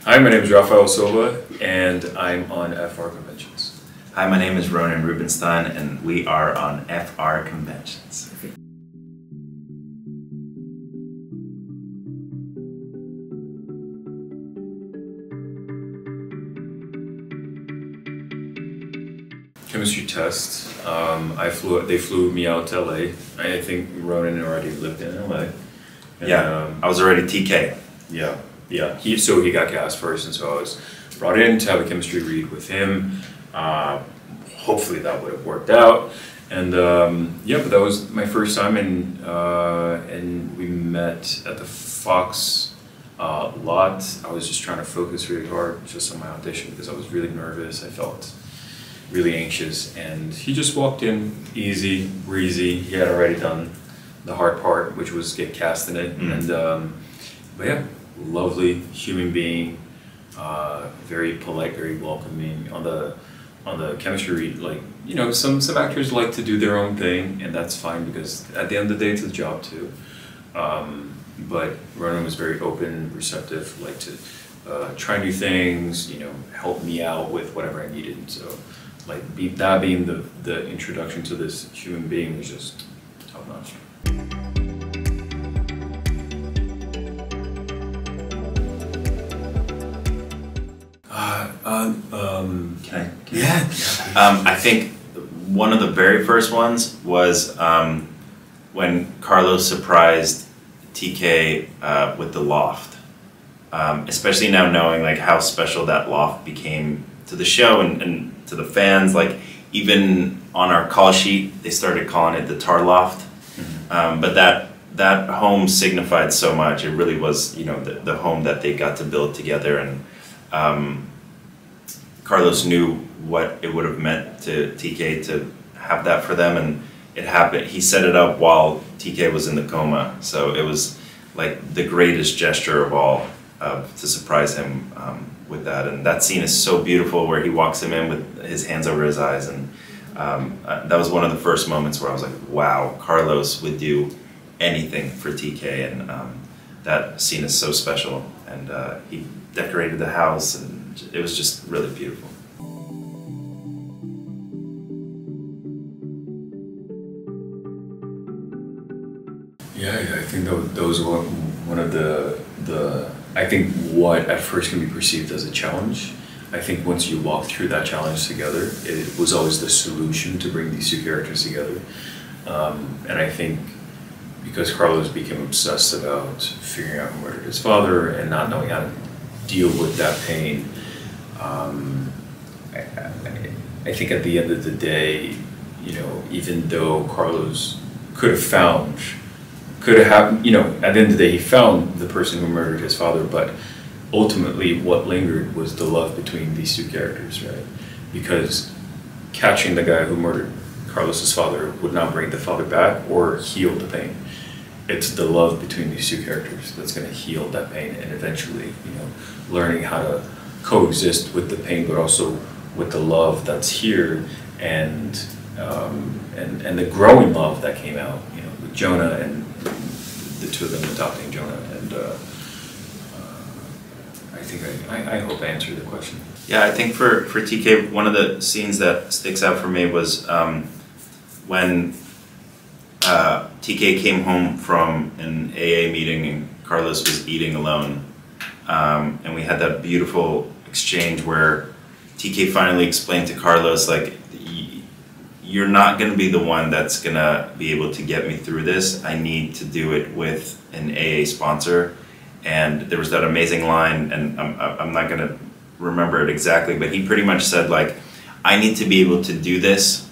Hi, my name is Rafael Silva, and I'm on FrConventions. Hi, my name is Ronen Rubinstein, and we are on FrConventions. Chemistry test. They flew me out to LA. I think Ronen already lived in LA. And, yeah, I was already TK. Yeah. So he got cast first, and so I was brought in to have a chemistry read with him. Hopefully that would have worked out. And yeah, but that was my first time, and we met at the Fox lot. I was just trying to focus really hard just on my audition because I was really nervous. I felt really anxious, and he just walked in easy, breezy. He had already done the hard part, which was get cast in it. And but yeah, lovely human being, very polite, very welcoming. On the chemistry read, like, you know, some actors like to do their own thing, and that's fine because at the end of the day it's a job too. But Ronen was very open, receptive, like to try new things, you know, help me out with whatever I needed. So like that being the introduction to this human being was just top notch. I think one of the very first ones was when Carlos surprised TK with the loft. Especially now knowing like how special that loft became to the show and to the fans. Like even on our call sheet, they started calling it the Tarlos. But that home signified so much. It really was, you know, the home that they got to build together, and Carlos knew what it would have meant to TK to have that for them, and it happened. He set it up while TK was in the coma, so it was like the greatest gesture of all to surprise him with that. And that scene is so beautiful where he walks him in with his hands over his eyes, and that was one of the first moments where I was like, wow, Carlos would do anything for TK, and that scene is so special. And he decorated the house, and it was just really beautiful. Yeah, I think those were one of the I think what at first can be perceived as a challenge. I think once you walk through that challenge together, it was always the solution to bring these two characters together. And I think because Carlos became obsessed about figuring out who murdered his father and not knowing how to deal with that pain, I think at the end of the day, you know, even though Carlos could have, you know, at the end of the day he found the person who murdered his father, but ultimately what lingered was the love between these two characters, right? Because catching the guy who murdered Carlos's father would not bring the father back or heal the pain. It's the love between these two characters that's going to heal that pain, and eventually, you know, learning how to coexist with the pain, but also with the love that's here, and the growing love that came out, you know, with Jonah and the two of them adopting Jonah. And I hope I answered the question. Yeah, I think for TK, one of the scenes that sticks out for me was when TK came home from an AA meeting and Carlos was eating alone, and we had that beautiful exchange where TK finally explained to Carlos, like, you're not going to be the one that's going to be able to get me through this. I need to do it with an AA sponsor. And there was that amazing line, and I'm not going to remember it exactly, but he pretty much said, like, I need to be able to do this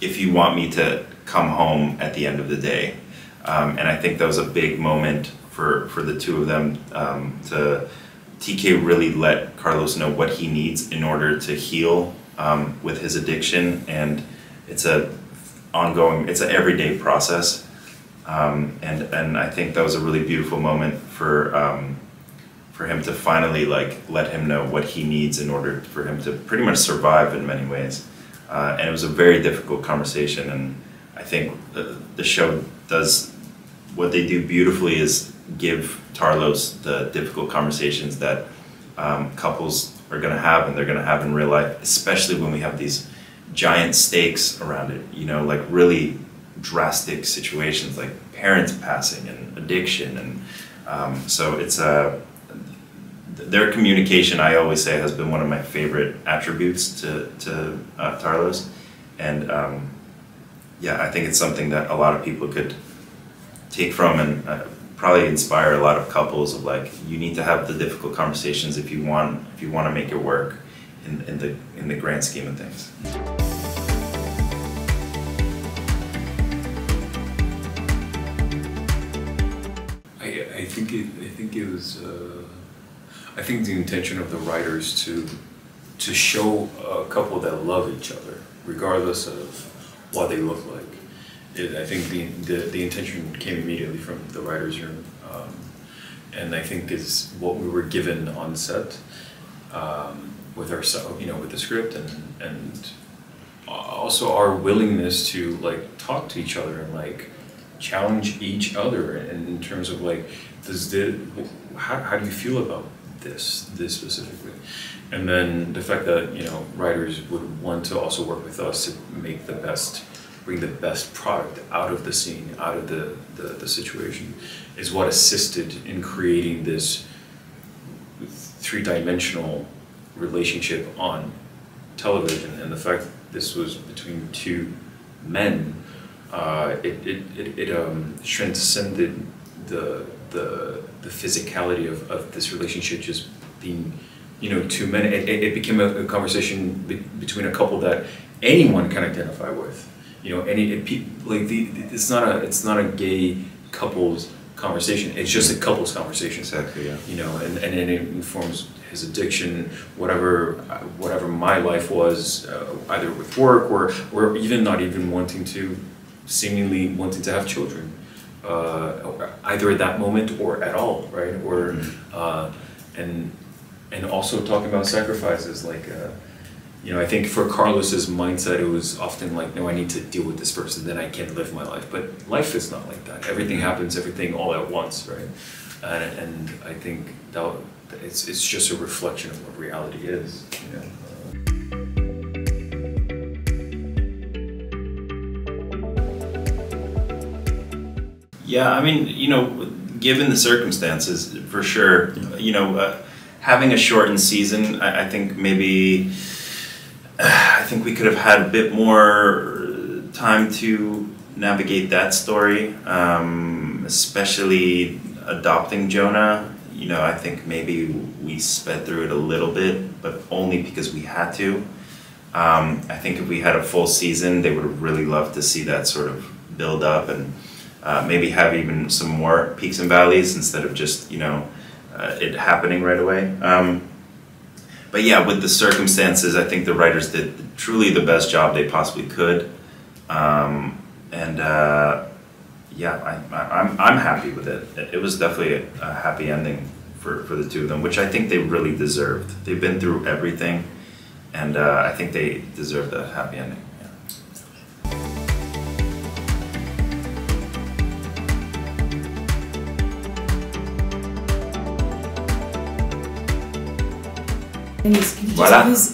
if you want me to come home at the end of the day. And I think that was a big moment for the two of them. TK really let Carlos know what he needs in order to heal with his addiction, and it's an everyday process. And I think that was a really beautiful moment for him to finally, like, let him know what he needs in order for him to pretty much survive in many ways. And it was a very difficult conversation, and I think the show does what they do beautifully is give Tarlos the difficult conversations that couples are going to have and they're going to have in real life, especially when we have these giant stakes around it, you know, like really drastic situations like parents passing and addiction. And so it's their communication, I always say, has been one of my favorite attributes to Tarlos. And yeah, I think it's something that a lot of people could take from and probably inspire a lot of couples of like, you need to have the difficult conversations if you want to make it work in the grand scheme of things. I think the intention of the writers to show a couple that love each other, regardless of what they look like. I think the intention came immediately from the writers' room, and I think is what we were given on set with our, you know, with the script, and also our willingness to like talk to each other and like challenge each other in terms of like, how do you feel about this specifically? And then the fact that, you know, writers would want to also work with us to make bring the best product out of the scene, out of the situation, is what assisted in creating this three-dimensional relationship on television. And the fact that this was between two men, it transcended the physicality of this relationship just being, you know, two men. It became a conversation between a couple that anyone can identify with. You know, it's not a gay couple's conversation. It's just a couple's conversation. Exactly. Yeah. You know, and it informs his addiction, whatever my life was, either with work or even not even seemingly wanting to have children, either at that moment or at all, right? Or and also talking about sacrifices, like. You know, I think for Carlos's mindset, it was often like, no, I need to deal with this person, then I can live my life. But life is not like that. Everything happens, everything all at once, right? And I think that it's just a reflection of what reality is, you know. Yeah, I mean, you know, given the circumstances, for sure, you know, having a shortened season, I think maybe. I think we could have had a bit more time to navigate that story, especially adopting Jonah. You know, I think maybe we sped through it a little bit, but only because we had to. I think if we had a full season, they would have really loved to see that sort of build up and maybe have even some more peaks and valleys instead of just, you know, it happening right away. But yeah, with the circumstances, I think the writers did truly the best job they possibly could, and yeah, I'm happy with it. It was definitely a happy ending for the two of them, which I think they really deserved. They've been through everything, and I think they deserved a happy ending. Denise, could you just Voilà. please